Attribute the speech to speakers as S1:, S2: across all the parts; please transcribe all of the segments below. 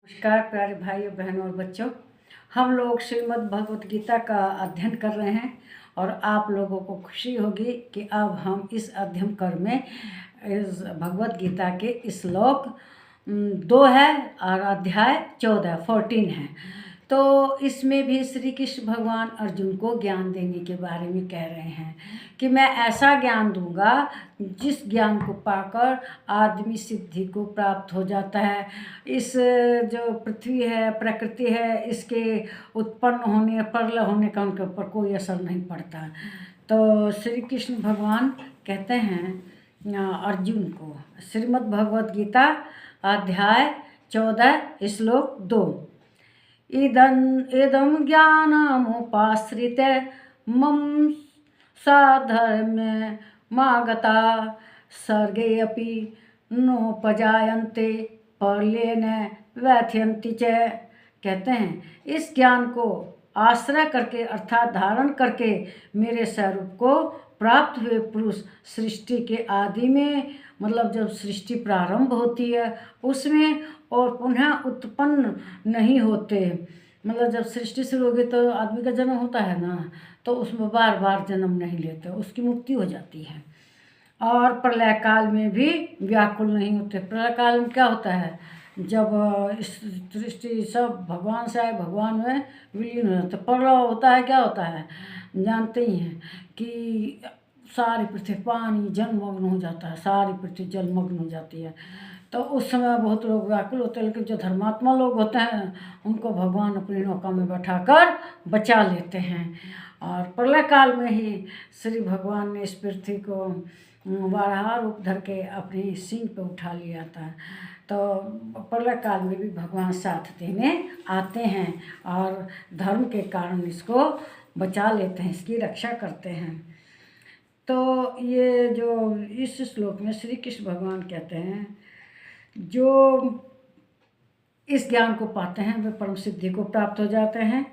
S1: नमस्कार प्यारे भाइयों बहनों और बच्चों। हम लोग श्रीमद् भगवत गीता का अध्ययन कर रहे हैं और आप लोगों को खुशी होगी कि अब हम इस अध्ययन कर में इस भगवत गीता के श्लोक 2 है और अध्याय 14 है। तो इसमें भी श्री कृष्ण भगवान अर्जुन को ज्ञान देने के बारे में कह रहे हैं कि मैं ऐसा ज्ञान दूंगा जिस ज्ञान को पाकर आदमी सिद्धि को प्राप्त हो जाता है। इस जो पृथ्वी है, प्रकृति है, इसके उत्पन्न होने, प्रलय होने का उनके ऊपर कोई असर नहीं पड़ता। तो श्री कृष्ण भगवान कहते हैं अर्जुन को, श्रीमद् भगवत गीता अध्याय 14 श्लोक 2, इदं ज्ञानमुपाश्रित्य मम साधर्म्यमागता सर्गे अपि नोपजायन्ते प्रलयेन व्यथयन्ति च। कहते हैं इस ज्ञान को आश्रय करके अर्थात धारण करके मेरे स्वरूप को प्राप्त हुए पुरुष सृष्टि के आदि में, मतलब जब सृष्टि प्रारंभ होती है उसमें और पुनः उत्पन्न नहीं होते। मतलब जब सृष्टि शुरू होगी तो आदमी का जन्म होता है ना, तो उसमें बार बार जन्म नहीं लेते, उसकी मुक्ति हो जाती है। और प्रलय काल में भी व्याकुल नहीं होते। प्रलय काल में क्या होता है, जब सृष्टि सब भगवान से आए, भगवान में विलीन हो जाते। प्रलय होता है, क्या होता है जानते ही हैं कि सारी पृथ्वी पानी जलमग्न हो जाता है, सारी पृथ्वी जलमग्न हो जाती है। तो उस समय बहुत लोग व्याकुल होते हैं, लेकिन जो धर्मात्मा लोग होते हैं उनको भगवान अपनी नौका में बैठाकर बचा लेते हैं। और प्रलय काल में ही श्री भगवान ने इस पृथ्वी को वाराह रूप धर के अपनी सींग पे उठा लिया था। तो प्रलय काल में भी भगवान साथ देने आते हैं और धर्म के कारण इसको बचा लेते हैं, इसकी रक्षा करते हैं। तो ये जो इस श्लोक में श्री कृष्ण भगवान कहते हैं जो इस ज्ञान को पाते हैं वे परम सिद्धि को प्राप्त हो जाते हैं,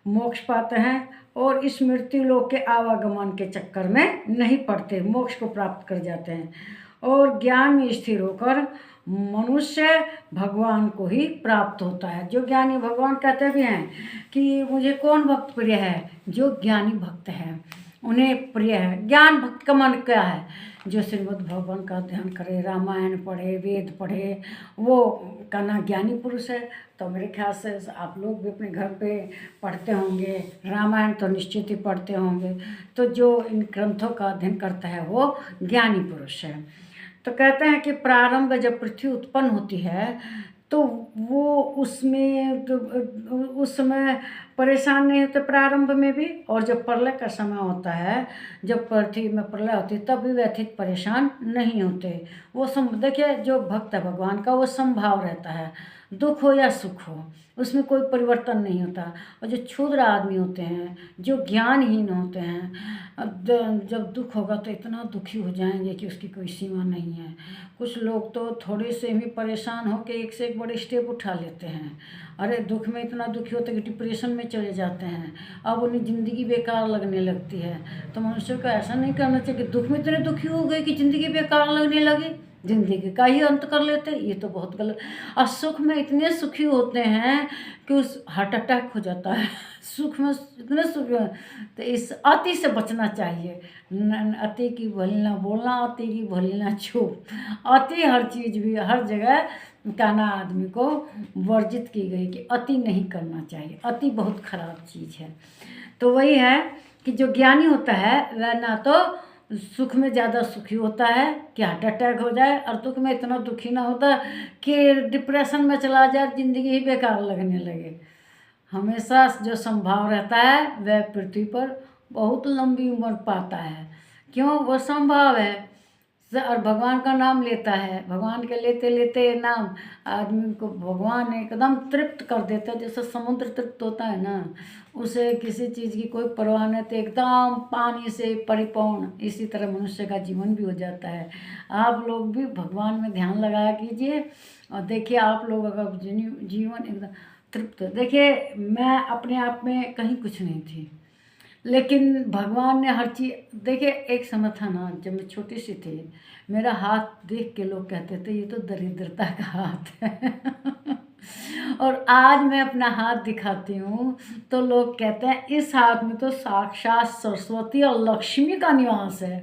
S1: मोक्ष पाते हैं और इस मृत्यु लोक के आवागमन के चक्कर में नहीं पड़ते, मोक्ष को प्राप्त कर जाते हैं और ज्ञान में स्थिर होकर मनुष्य भगवान को ही प्राप्त होता है। जो ज्ञानी भगवान कहते भी हैं कि मुझे कौन भक्त प्रिय है, जो ज्ञानी भक्त है उन्हें प्रिय है। ज्ञान भक्त का मन क्या है, जो श्रीमद् भगवान का अध्ययन करे, रामायण पढ़े, वेद पढ़े, वो कहना ज्ञानी पुरुष है। तो मेरे ख्याल से आप लोग भी अपने घर पे पढ़ते होंगे, रामायण तो निश्चित ही पढ़ते होंगे। तो जो इन ग्रंथों का अध्ययन करता है वो ज्ञानी पुरुष है। तो कहते हैं कि प्रारंभ जब पृथ्वी उत्पन्न होती है तो वो उसमें तो उस समय परेशान नहीं होते प्रारंभ में भी, और जब प्रलय का समय होता है, जब पृथ्वी में प्रलय होती है तब भी व्यथित परेशान नहीं होते। वो देखिए जो भक्त है भगवान का वो समभाव रहता है, दुख हो या सुख हो उसमें कोई परिवर्तन नहीं होता। और जो क्षुद्र आदमी होते हैं, जो ज्ञानहीन होते हैं, जब दुख होगा तो इतना दुखी हो जाएंगे कि उसकी कोई सीमा नहीं है। कुछ लोग तो थोड़े से भी परेशान होकर एक से एक बड़े स्टेप उठा लेते हैं। अरे दुख में इतना दुखी होते हैं कि डिप्रेशन में चले जाते हैं, अब उन्हें ज़िंदगी बेकार लगने लगती है। तो मनुष्य को ऐसा नहीं करना चाहिए कि दुख में इतने दुखी हो गए कि ज़िंदगी बेकार लगने लगे, ज़िंदगी का ही अंत कर लेते, ये तो बहुत गलत। और सुख में इतने सुखी होते हैं कि उस हार्ट अटैक हो जाता है सुख में इतने सुखी हो। तो इस अति से बचना चाहिए। अति की भली ना बोलना, अति की भली ना चुप। अति हर चीज़ भी हर जगह कहना आदमी को वर्जित की गई कि अति नहीं करना चाहिए, अति बहुत खराब चीज़ है। तो वही है कि जो ज्ञानी होता है वह ना तो सुख में ज़्यादा सुखी होता है कि हार्ट अटैक हो जाए, और दुख में इतना दुखी ना होता कि डिप्रेशन में चला जाए, ज़िंदगी ही बेकार लगने लगे। हमेशा जो संभाव रहता है वह पृथ्वी पर बहुत लंबी उम्र पाता है। क्यों? वो संभाव है और भगवान का नाम लेता है। भगवान के लेते लेते नाम आदमी को भगवान एकदम तृप्त कर देता है। जैसे समुद्र तृप्त होता है ना, उसे किसी चीज़ की कोई परवाह नहीं, तो एकदम पानी से परिपूर्ण, इसी तरह मनुष्य का जीवन भी हो जाता है। आप लोग भी भगवान में ध्यान लगाया कीजिए और देखिए आप लोग अगर जीवन एकदम तृप्त। देखिए मैं अपने आप में कहीं कुछ नहीं थी, लेकिन भगवान ने हर चीज़। देखिए एक समय था ना जब मैं छोटी सी थी, मेरा हाथ देख के लोग कहते थे ये तो दरिद्रता का हाथ है और आज मैं अपना हाथ दिखाती हूँ तो लोग कहते हैं इस हाथ में तो साक्षात सरस्वती और लक्ष्मी का निवास है।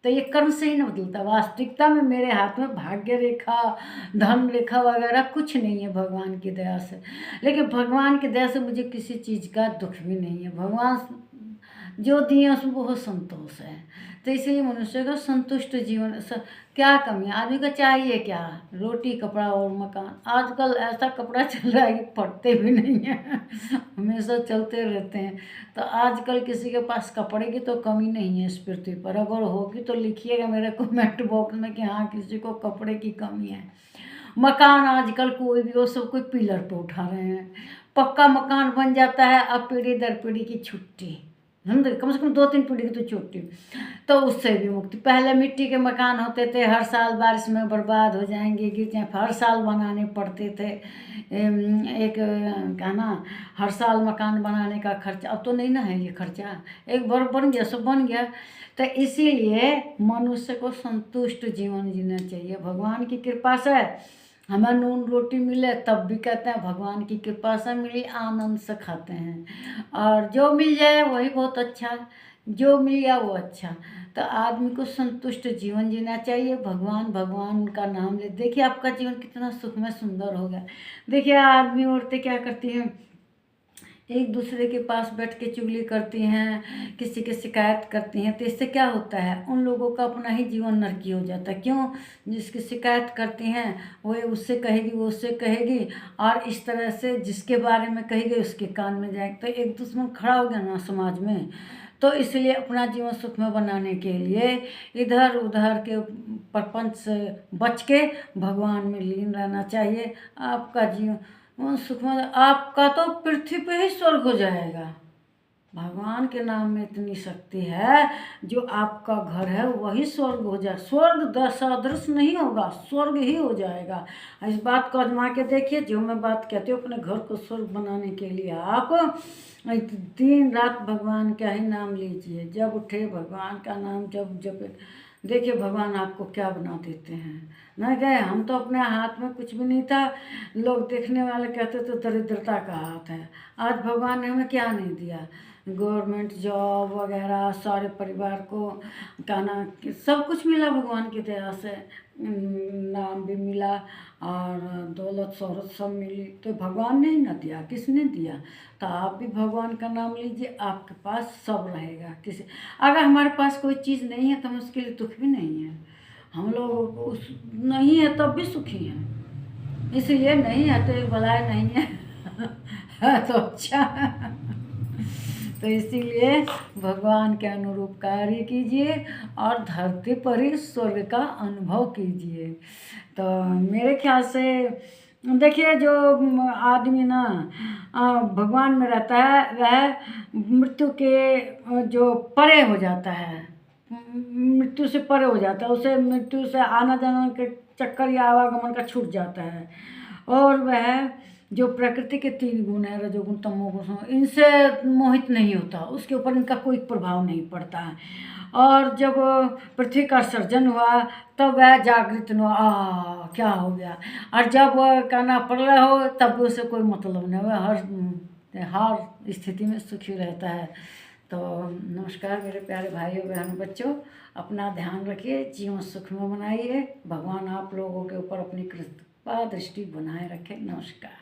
S1: तो ये कर्म से ही नहीं बदलता, वास्तविकता में मेरे हाथ में भाग्य रेखा, धन रेखा वगैरह कुछ नहीं है भगवान की दया से। लेकिन भगवान की दया से मुझे किसी चीज़ का दुख भी नहीं है। भगवान जो दिए उसमें बहुत संतोष है। तो इसलिए मनुष्य का संतुष्ट जीवन क्या कमी है, आदमी को चाहिए क्या, रोटी कपड़ा और मकान। आजकल ऐसा कपड़ा चल रहा है कि फटते भी नहीं हैं हमेशा चलते रहते हैं। तो आजकल किसी के पास कपड़े की तो कमी नहीं है इस पृथ्वी पर। अगर होगी तो लिखिएगा मेरे कमेंट बॉक्स में कि हाँ किसी को कपड़े की कमी है। मकान आजकल कोई भी हो, सब कोई पिलर पे उठा रहे हैं। पक्का मकान बन जाता है, अब पीढ़ी दर पीढ़ी की छुट्टी, समझे, कम से कम 2-3 पीढ़ी की तो छुट्टी, तो उससे भी मुक्ति। पहले मिट्टी के मकान होते थे, हर साल बारिश में बर्बाद हो जाएंगे, गिर जाए, हर साल बनाने पड़ते थे। एक कहना हर साल मकान बनाने का खर्चा, अब तो नहीं ना है ये खर्चा, एक बार बन गया सब बन गया। तो इसीलिए मनुष्य को संतुष्ट जीवन जीना चाहिए। भगवान की कृपा से हमें नून रोटी मिले तब भी कहते हैं भगवान की कृपा से मिली, आनंद से खाते हैं। और जो मिल जाए वही बहुत अच्छा, जो मिल गया वो अच्छा। तो आदमी को संतुष्ट जीवन जीना चाहिए। भगवान भगवान का नाम ले, देखिए आपका जीवन कितना सुखमय सुंदर होगा। देखिए आदमी औरतें क्या करती हैं, एक दूसरे के पास बैठ के चुगली करती हैं, किसी की शिकायत करती हैं। तो इससे क्या होता है, उन लोगों का अपना ही जीवन नरकी हो जाता है। क्यों, जिसकी शिकायत करती हैं वो उससे कहेगी, वो उससे कहेगी, और इस तरह से जिसके बारे में कहेगी उसके कान में जाएगी। तो एक दुश्मन खड़ा हो गया ना समाज में। तो इसलिए अपना जीवन सुखमय बनाने के लिए इधर उधर के प्रपंच से बच के भगवान में लीन रहना चाहिए। आपका जीवन सुखमय, आपका तो पृथ्वी पे ही स्वर्ग हो जाएगा। भगवान के नाम में इतनी शक्ति है, जो आपका घर है वही स्वर्ग हो जाए। स्वर्ग सदृश नहीं होगा, स्वर्ग ही हो जाएगा। इस बात को आजमा के देखिए। जो मैं बात कहती हूँ, अपने घर को स्वर्ग बनाने के लिए आप दिन रात भगवान का ही नाम लीजिए। जब उठे भगवान का नाम जब देखिए भगवान आपको क्या बना देते हैं। ना गए, हम तो अपने हाथ में कुछ भी नहीं था, लोग देखने वाले कहते तो दरिद्रता का हाथ है। आज भगवान ने हमें क्या नहीं दिया, गवर्नमेंट जॉब वगैरह, सारे परिवार को कहना सब कुछ मिला भगवान की दया से। नाम भी मिला और दौलत शोहरत सब मिली। तो भगवान ने ही ना दिया, किसने दिया। तो आप भी भगवान का नाम लीजिए, आपके पास सब रहेगा। किसी अगर हमारे पास कोई चीज़ नहीं है तो हम उसके लिए दुख भी नहीं है। हम लोग उस नहीं है तब भी सुखी हैं। इसलिए नहीं है तो एक भलाई नहीं है है तो अच्छा तो इसीलिए भगवान के अनुरूप कार्य कीजिए और धरती पर ही स्वर्ग का अनुभव कीजिए। तो मेरे ख्याल से देखिए, जो आदमी ना भगवान में रहता है वह मृत्यु के जो परे हो जाता है, मृत्यु से परे हो जाता है। उसे मृत्यु से आना जाना के चक्कर या आवागमन का छूट जाता है। और वह जो प्रकृति के 3 गुण है, रजोगुण तमोगुण, इनसे मोहित नहीं होता, उसके ऊपर इनका कोई प्रभाव नहीं पड़ता है। और जब पृथ्वी का सर्जन हुआ तब वह जागृत हुआ, क्या हो गया। और जब कहना प्रलय हो तब भी उसे कोई मतलब नहीं, वह हर स्थिति में सुखी रहता है। तो नमस्कार मेरे प्यारे भाइयों बहनों बच्चों, अपना ध्यान रखिए, जीवन सुखमय बनाइए। भगवान आप लोगों के ऊपर अपनी कृपा दृष्टि बनाए रखें। नमस्कार।